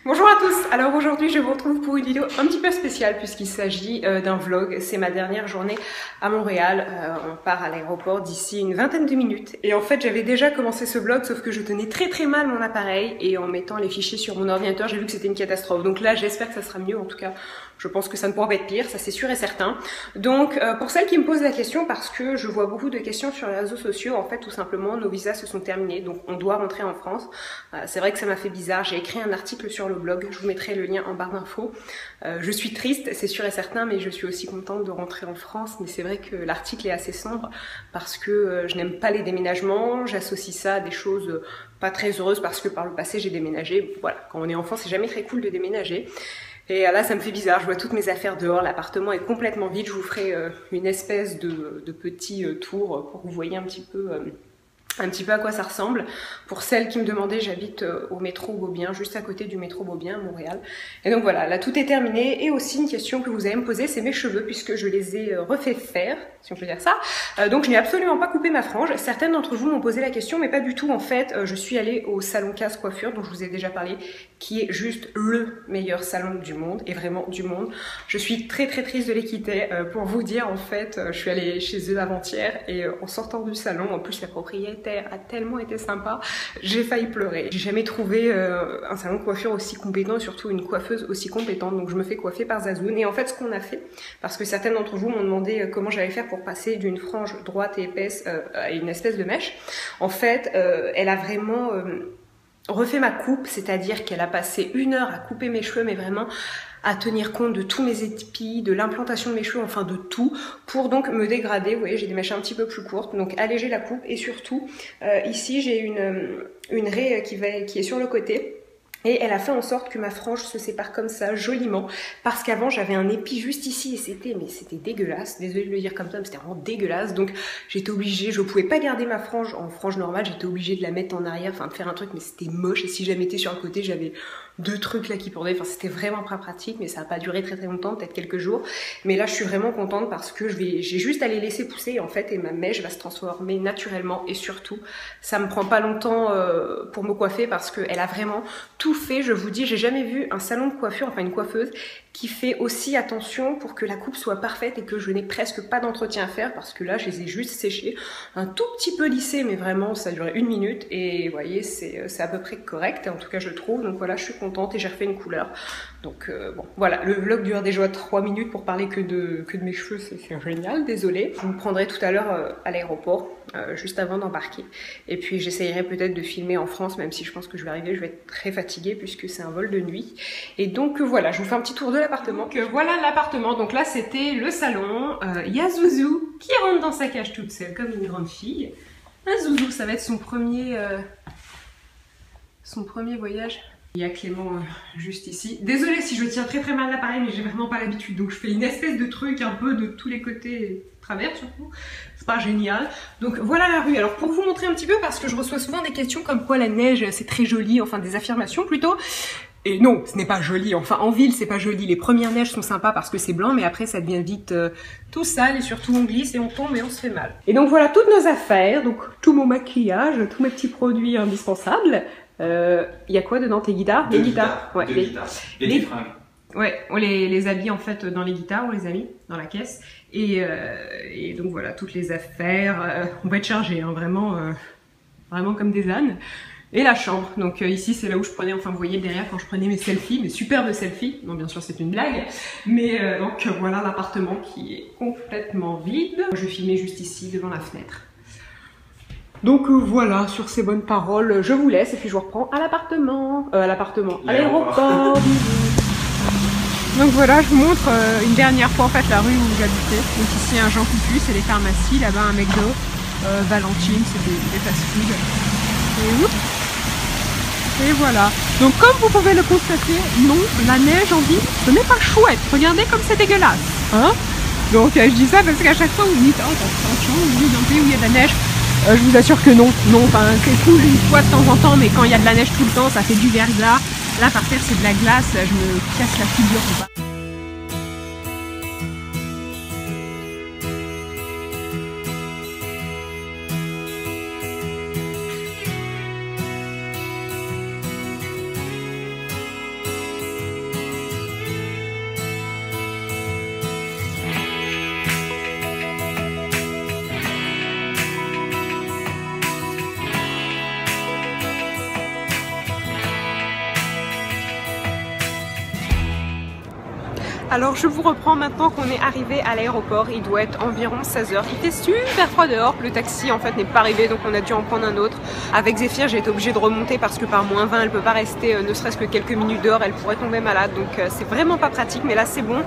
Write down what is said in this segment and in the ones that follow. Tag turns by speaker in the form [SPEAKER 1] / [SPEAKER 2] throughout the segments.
[SPEAKER 1] Bonjour à tous, alors aujourd'hui je vous retrouve pour une vidéo un petit peu spéciale puisqu'il s'agit d'un vlog. C'est ma dernière journée à Montréal, on part à l'aéroport d'ici une vingtaine de minutes. Et en fait j'avais déjà commencé ce vlog sauf que je tenais très mal mon appareil et en mettant les fichiers sur mon ordinateur j'ai vu que c'était une catastrophe. Donc là j'espère que ça sera mieux, en tout cas je pense que ça ne pourra pas être pire, ça c'est sûr et certain. Donc pour celles qui me posent la question, parce que je vois beaucoup de questions sur les réseaux sociaux, en fait tout simplement nos visas se sont terminés donc on doit rentrer en France. C'est vrai que ça m'a fait bizarre, j'ai écrit un article sur le blog, je vous mettrai le lien en barre d'infos. Je suis triste, c'est sûr et certain, mais je suis aussi contente de rentrer en France. Mais c'est vrai que l'article est assez sombre parce que je n'aime pas les déménagements, j'associe ça à des choses pas très heureuses parce que par le passé j'ai déménagé. Voilà, quand on est enfant c'est jamais très cool de déménager. Et là ça me fait bizarre, je vois toutes mes affaires dehors, l'appartement est complètement vide. Je vous ferai une espèce de petit tour pour que vous voyez un petit peu à quoi ça ressemble. Pour celles qui me demandaient, j'habite au métro Beaubien, juste à côté du métro Beaubien à Montréal. Et donc voilà, là tout est terminé. Et aussi une question que vous allez me poser, c'est mes cheveux, puisque je les ai refait faire, si on peut dire ça. Donc je n'ai absolument pas coupé ma frange. Certaines d'entre vous m'ont posé la question, mais pas du tout en fait. Je suis allée au salon Casse Coiffure, dont je vous ai déjà parlé, qui est juste le meilleur salon du monde, et vraiment du monde. Je suis très triste de les quitter. Pour vous dire, en fait, je suis allée chez eux avant-hier, et en sortant du salon, en plus la propriétaire a tellement été sympa, j'ai failli pleurer. J'ai jamais trouvé un salon de coiffure aussi compétent et surtout une coiffeuse aussi compétente, donc je me fais coiffer par Zazoun. Et en fait ce qu'on a fait, parce que certaines d'entre vous m'ont demandé comment j'allais faire pour passer d'une frange droite et épaisse à une espèce de mèche, en fait elle a vraiment refait ma coupe, c'est-à-dire qu'elle a passé 1 heure à couper mes cheveux, mais vraiment à tenir compte de tous mes épis, de l'implantation de mes cheveux, enfin de tout, pour donc me dégrader. Vous voyez, j'ai des mèches un petit peu plus courtes, donc alléger la coupe. Et surtout, ici j'ai une raie qui est sur le côté. Et elle a fait en sorte que ma frange se sépare comme ça, joliment, parce qu'avant j'avais un épi juste ici et c'était dégueulasse, désolée de le dire comme ça, mais c'était vraiment dégueulasse. Donc j'étais obligée, je pouvais pas garder ma frange en frange normale, j'étais obligée de la mettre en arrière, enfin de faire un truc, mais c'était moche. Et si je la mettais sur le côté, j'avais 2 trucs là qui pendaient, enfin c'était vraiment pas pratique, mais ça a pas duré très longtemps, peut-être quelques jours. Mais là je suis vraiment contente parce que j'ai juste à les laisser pousser en fait, et ma mèche va se transformer naturellement. Et surtout ça me prend pas longtemps pour me coiffer, parce qu'elle a vraiment tout fait. Je vous dis, j'ai jamais vu un salon de coiffure, enfin une coiffeuse qui fait aussi attention pour que la coupe soit parfaite et que je n'ai presque pas d'entretien à faire, parce que là je les ai juste séchés, un tout petit peu lissés, mais vraiment ça a duré 1 minute. Et vous voyez, c'est à peu près correct, en tout cas je trouve. Donc voilà, je suis contente et j'ai refait une couleur. Donc bon, voilà, le vlog dure déjà 3 minutes pour parler que de mes cheveux, c'est génial, désolée. Je vous prendrai tout à l'heure à l'aéroport, juste avant d'embarquer. Et puis j'essayerai peut-être de filmer en France, même si je pense que je vais arriver, je vais être très fatiguée puisque c'est un vol de nuit. Et donc voilà, je vous fais un petit tour de l'appartement. Donc voilà l'appartement, donc là c'était le salon. Il y a Zouzou qui rentre dans sa cage toute seule comme une grande fille. Un Zouzou, ça va être son premier voyage. Il y a Clément juste ici. Désolée si je tiens très mal l'appareil, mais j'ai vraiment pas l'habitude. Donc je fais une espèce de truc un peu de tous les côtés, travers surtout. C'est pas génial. Donc voilà la rue. Alors pour vous montrer un petit peu, parce que je reçois souvent des questions comme quoi la neige c'est très joli, enfin des affirmations plutôt. Et non, ce n'est pas joli. Enfin, en ville, c'est pas joli. Les premières neiges sont sympas parce que c'est blanc, mais après, ça devient vite tout sale et surtout on glisse et on tombe et on se fait mal. Et donc voilà toutes nos affaires, donc tout mon maquillage, tous mes petits produits indispensables. Il y a quoi dedans? Tes guitares? Les guitares. Ouais, les guitares. Et les fringues. Ouais, on les habille en fait dans les guitares, on les a mis dans la caisse. Et donc voilà, toutes les affaires. On va être chargé, hein, vraiment comme des ânes. Et la chambre, donc ici c'est là où je prenais, enfin vous voyez derrière quand je prenais mes selfies, mes superbes selfies, non bien sûr c'est une blague, mais donc voilà l'appartement qui est complètement vide. Je vais filmer juste ici devant la fenêtre. Donc voilà, sur ces bonnes paroles, je vous laisse et puis je vous reprends à l'appartement, à l'aéroport. Donc voilà, je vous montre une dernière fois en fait la rue où j'habitais. Donc ici un Jean Coutu, c'est les pharmacies, là-bas un McDo, Valentine, c'est des fast-food. Et voilà. Donc comme vous pouvez le constater, non, la neige en ville, ce n'est pas chouette. Regardez comme c'est dégueulasse. Hein? Donc je dis ça parce qu'à chaque fois vous me dites, oh attention, vous vivez dans un pays où il y a de la neige. Je vous assure que non. Non, enfin c'est cool une fois de temps en temps, mais quand il y a de la neige tout le temps, ça fait du verglas. Là par terre c'est de la glace, je me casse la figure ou pas. Alors je vous reprends maintenant qu'on est arrivé à l'aéroport, il doit être environ 16 h. Il fait super froid dehors, le taxi en fait n'est pas arrivé donc on a dû en prendre un autre. Avec Zéphyr j'ai été obligée de remonter parce que par moins 20 elle peut pas rester ne serait-ce que quelques minutes dehors, elle pourrait tomber malade donc c'est vraiment pas pratique, mais là c'est bon,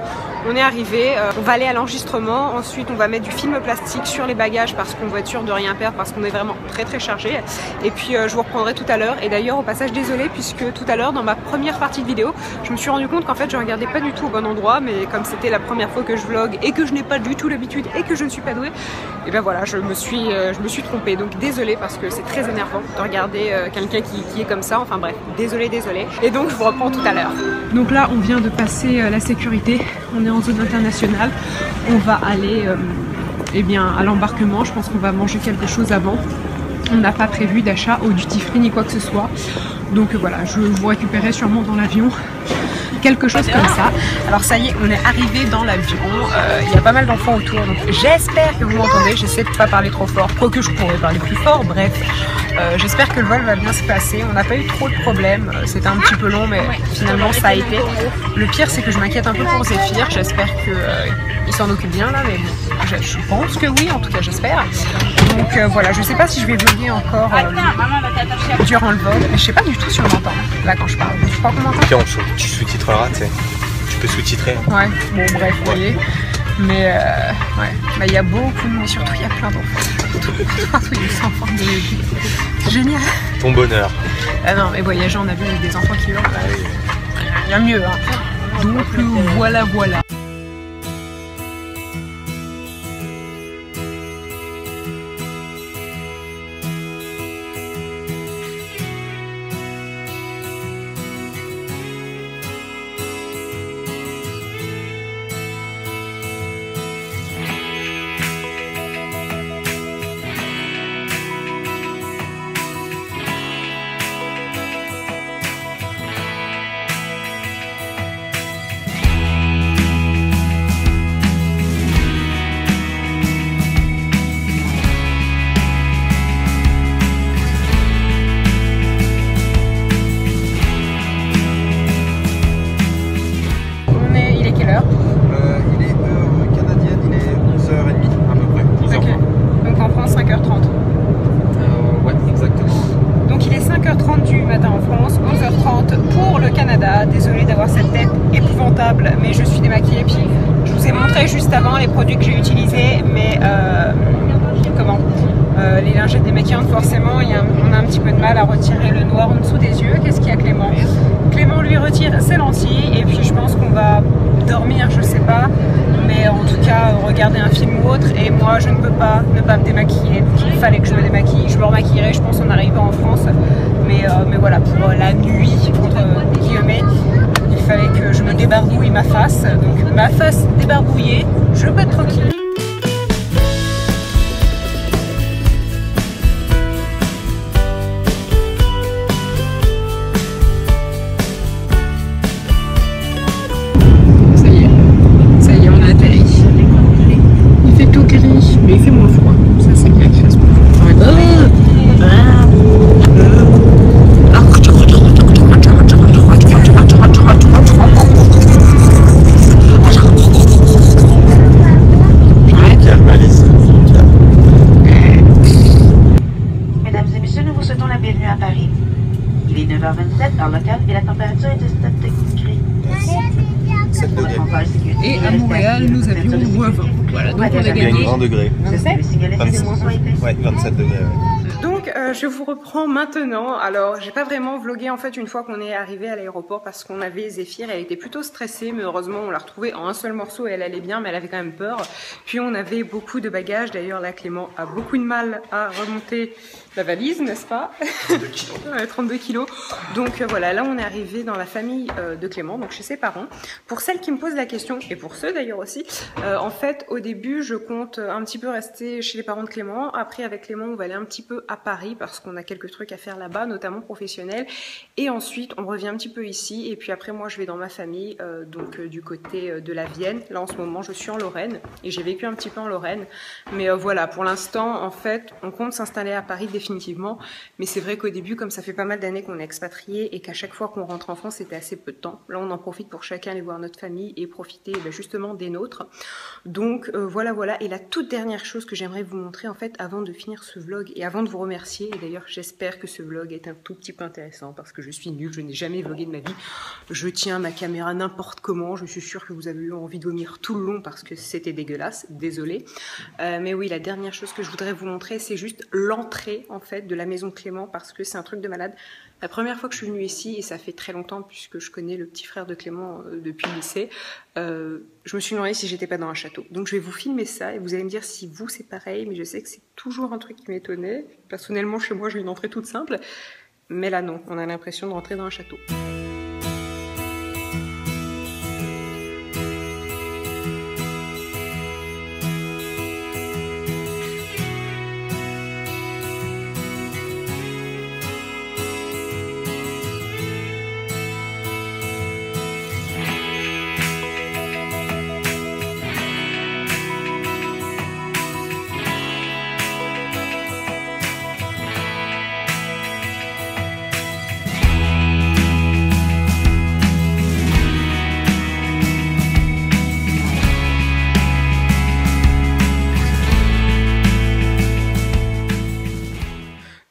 [SPEAKER 1] on est arrivé, on va aller à l'enregistrement, ensuite on va mettre du film plastique sur les bagages parce qu'on va être sûr de rien perdre parce qu'on est vraiment très chargé, et puis je vous reprendrai tout à l'heure. Et d'ailleurs au passage désolé puisque tout à l'heure dans ma première partie de vidéo je me suis rendu compte qu'en fait je regardais pas du tout au bon endroit, mais comme c'était la première fois que je vlog et que je n'ai pas du tout l'habitude et que je ne suis pas douée, et ben voilà je me suis trompée, donc désolée parce que c'est très énervant de regarder quelqu'un qui est comme ça, enfin bref, désolée. Et donc je vous reprends tout à l'heure. Donc là on vient de passer la sécurité, on est en zone internationale, on va aller eh bien, à l'embarquement, je pense qu'on va manger quelque chose avant. On n'a pas prévu d'achat au duty free ni quoi que ce soit. Donc voilà, je vous récupérerai sûrement dans l'avion quelque chose comme ça. Alors ça y est, on est arrivé dans l'avion, il y a pas mal d'enfants autour, donc j'espère que vous m'entendez, j'essaie de pas parler trop fort, quoique je pourrais parler plus fort, bref. J'espère que le vol va bien se passer, on n'a pas eu trop de problèmes, c'était un petit peu long mais finalement ça a été. Le pire c'est que je m'inquiète un peu pour Zéphyr, j'espère qu'il s'en occupe bien là, mais bon, je pense que oui, en tout cas j'espère. Donc voilà, je sais pas si je vais vlogger encore durant le vol, mais je sais pas du tout si on m'entend là quand je parle, je crois qu'on m'entend.
[SPEAKER 2] Tu sous-titreras, tu sais. Tu peux sous-titrer.
[SPEAKER 1] Ouais, bon bref, vous voyez. Mais ouais, bah il y a beaucoup, mais surtout il y a plein d'enfants. Partout il y a des enfants, c'est génial.
[SPEAKER 2] Ton bonheur.
[SPEAKER 1] Ah non, mais voyager en avion avec des enfants qui hurlent, il y a mieux. Hein. Donc voilà. Désolée d'avoir cette tête épouvantable, mais je suis démaquillée. Puis je vous ai montré juste avant les produits que j'ai utilisés, mais les lingettes démaquillantes, forcément, on a un petit peu de mal à retirer le noir en dessous des yeux. Qu'est-ce qu'il y a Clément? Clément lui retire ses lentilles et puis je pense qu'on va dormir, je sais pas, mais en tout cas regarder un film ou autre. Et moi je ne peux pas ne pas me démaquiller, donc il fallait que je me démaquille. Je me remaquillerai, je pense, en arrivant en France, mais voilà, pour la nuit, entre guillemets, il fallait que je me débarbouille ma face. Donc ma face débarbouillée, je peux être tranquille. Mais il fait moins froid, ça c'est bien qu'il fasse moins froid.
[SPEAKER 2] Calme Alice.
[SPEAKER 3] Mesdames et messieurs, nous vous souhaitons la bienvenue à Paris. Il est 9h27 heure locale et la température est de 7 degrés.
[SPEAKER 1] Et à Montréal, nous avions moins 20. Voilà, donc on a gagné
[SPEAKER 2] 20 degrés.
[SPEAKER 1] Je sais, c'est moins 20.
[SPEAKER 2] Ouais, 27 degrés. Ouais.
[SPEAKER 1] Donc je vous reprends maintenant. Alors j'ai pas vraiment vlogué en fait une fois qu'on est arrivé à l'aéroport parce qu'on avait Zéphyr, elle était plutôt stressée, mais heureusement on l'a retrouvée en un seul morceau et elle allait bien, mais elle avait quand même peur. Puis on avait beaucoup de bagages, d'ailleurs là Clément a beaucoup de mal à remonter la valise, n'est-ce pas?
[SPEAKER 2] 32 kilos.
[SPEAKER 1] Ouais, 32 kilos. Donc voilà, là on est arrivé dans la famille de Clément, donc chez ses parents. Pour celles qui me posent la question, et pour ceux d'ailleurs aussi, en fait au début je compte un petit peu rester chez les parents de Clément. Après avec Clément on va aller un petit peu à Paris parce qu'on a quelques trucs à faire là-bas, notamment professionnels. Et ensuite on revient un petit peu ici, et puis après moi je vais dans ma famille, du côté de la Vienne. Là en ce moment je suis en Lorraine, et j'ai vécu un petit peu en Lorraine. Mais voilà, pour l'instant en fait on compte s'installer à Paris définitivement. définitivement. Mais c'est vrai qu'au début, comme ça fait pas mal d'années qu'on est expatriés et qu'à chaque fois qu'on rentre en France, c'était assez peu de temps. Là, on en profite pour chacun aller voir notre famille et profiter justement des nôtres. Donc voilà. Et la toute dernière chose que j'aimerais vous montrer en fait avant de finir ce vlog et avant de vous remercier, et d'ailleurs j'espère que ce vlog est un tout petit peu intéressant parce que je suis nulle, je n'ai jamais vlogué de ma vie. Je tiens ma caméra n'importe comment, je suis sûre que vous avez eu envie de vomir tout le long parce que c'était dégueulasse, désolée. Mais oui, la dernière chose que je voudrais vous montrer, c'est juste l'entrée en fait de la maison Clément parce que c'est un truc de malade. La première fois que je suis venue ici, et ça fait très longtemps puisque je connais le petit frère de Clément depuis le lycée, je me suis demandé si j'étais pas dans un château. Donc je vais vous filmer ça et vous allez me dire si vous c'est pareil, mais je sais que c'est toujours un truc qui m'étonnait. Personnellement chez moi j'ai une entrée toute simple, mais là non, on a l'impression de rentrer dans un château.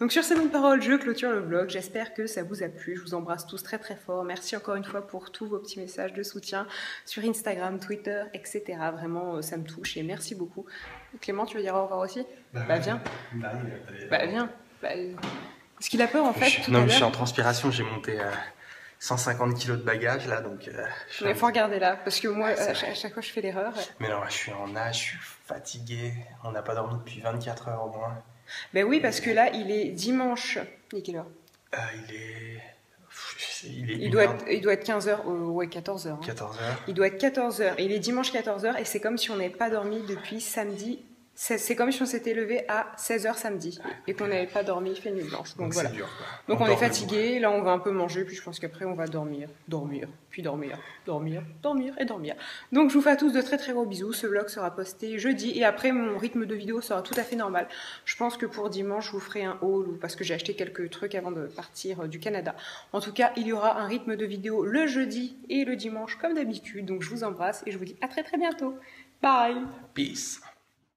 [SPEAKER 1] Donc sur ces bonnes paroles, je clôture le vlog. J'espère que ça vous a plu. Je vous embrasse tous très très fort. Merci encore une fois pour tous vos petits messages de soutien sur Instagram, Twitter, etc. Vraiment, ça me touche et merci beaucoup. Clément, tu veux dire au revoir aussi? Bah viens. Bah viens. Est-ce qu'il a peur en fait?
[SPEAKER 2] Non, mais je suis en transpiration, j'ai monté 150 kg de bagages là, donc...
[SPEAKER 1] Il faut regarder là, parce que moi, à chaque fois je fais l'erreur.
[SPEAKER 2] Mais non, je suis en nage, je suis fatigué. On n'a pas dormi depuis 24 heures au moins.
[SPEAKER 1] Ben oui, parce que là, il est dimanche. Il est quelle heure? Il doit être 15h, ouais 14h. Hein.
[SPEAKER 2] 14h.
[SPEAKER 1] Il doit être 14h. Il est dimanche 14h et c'est comme si on n'avait pas dormi depuis samedi. C'est comme si on s'était levé à 16h samedi et qu'on n'avait pas dormi, fait nuit blanche. Donc voilà.
[SPEAKER 2] Dur,
[SPEAKER 1] donc on est fatigué, là on va un peu manger, puis je pense qu'après on va dormir, puis dormir. Donc je vous fais à tous de très très gros bisous. Ce vlog sera posté jeudi et après mon rythme de vidéo sera tout à fait normal. Je pense que pour dimanche je vous ferai un haul parce que j'ai acheté quelques trucs avant de partir du Canada. En tout cas, il y aura un rythme de vidéo le jeudi et le dimanche comme d'habitude. Donc je vous embrasse et je vous dis à très très bientôt. Bye.
[SPEAKER 2] Peace.